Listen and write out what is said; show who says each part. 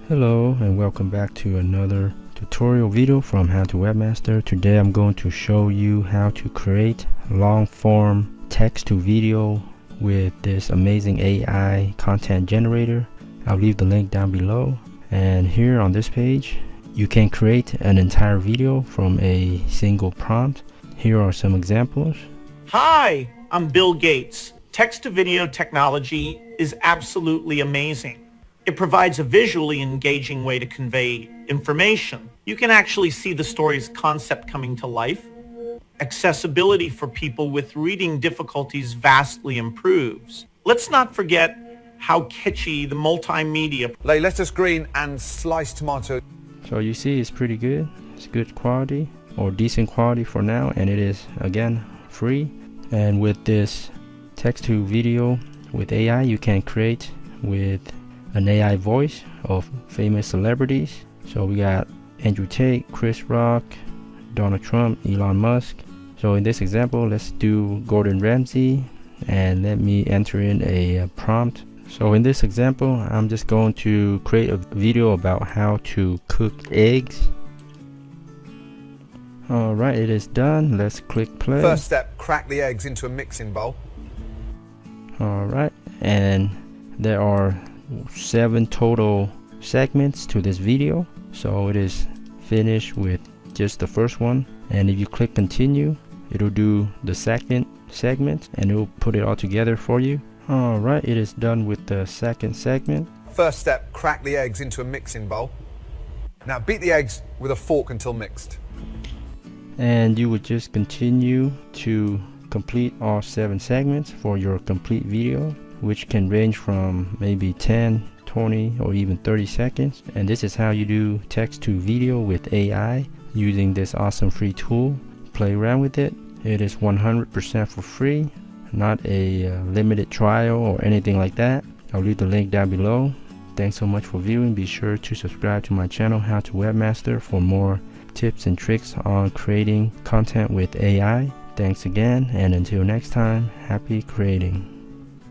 Speaker 1: Hello and welcome back to another tutorial video from How to Webmaster. Today I'm going to show you how to create long form text to video with this amazing AI content generator. I'll leave the link down below, and here on this page you can create an entire video from a single prompt. Here are some examples.
Speaker 2: Hi, I'm Bill Gates. Text-to-video technology is absolutely amazing. It provides a visually engaging way to convey information. You can actually see the story's concept coming to life. Accessibility for people with reading difficulties vastly improves. Let's not forget how catchy the multimedia.
Speaker 3: Lay lettuce green and sliced tomato.
Speaker 1: So you see it's pretty good. It's good quality, or decent quality for now, and it is again free. And with this text to video with AI, you can create with an AI voice of famous celebrities. So we got Andrew Tate, Chris Rock, Donald Trump, Elon Musk. So in this example, let's do Gordon Ramsay, and let me enter in a prompt. So in this example, I'm just going to create a video about how to cook eggs. Alright, it is done. Let's click play.
Speaker 3: First step, crack the eggs into a mixing bowl.
Speaker 1: Alright, and there are 7 total segments to this video, so it is finished with just the first one. And if you click continue, it'll do the second segment and it will put it all together for you. Alright, it is done with the second segment.
Speaker 3: First step, crack the eggs into a mixing bowl. Now beat the eggs with a fork until mixed.
Speaker 1: And you would just continue to complete all 7 segments for your complete video, which can range from maybe 10, 20, or even 30 seconds. And this is how you do text to video with AI using this awesome free tool. Play around with it. It is 100% for free, not a limited trial or anything like that. I'll leave the link down below. Thanks so much for viewing. Be sure to subscribe to my channel, How to Webmaster, for more tips and tricks on creating content with AI. Thanks again, and until next time, happy creating.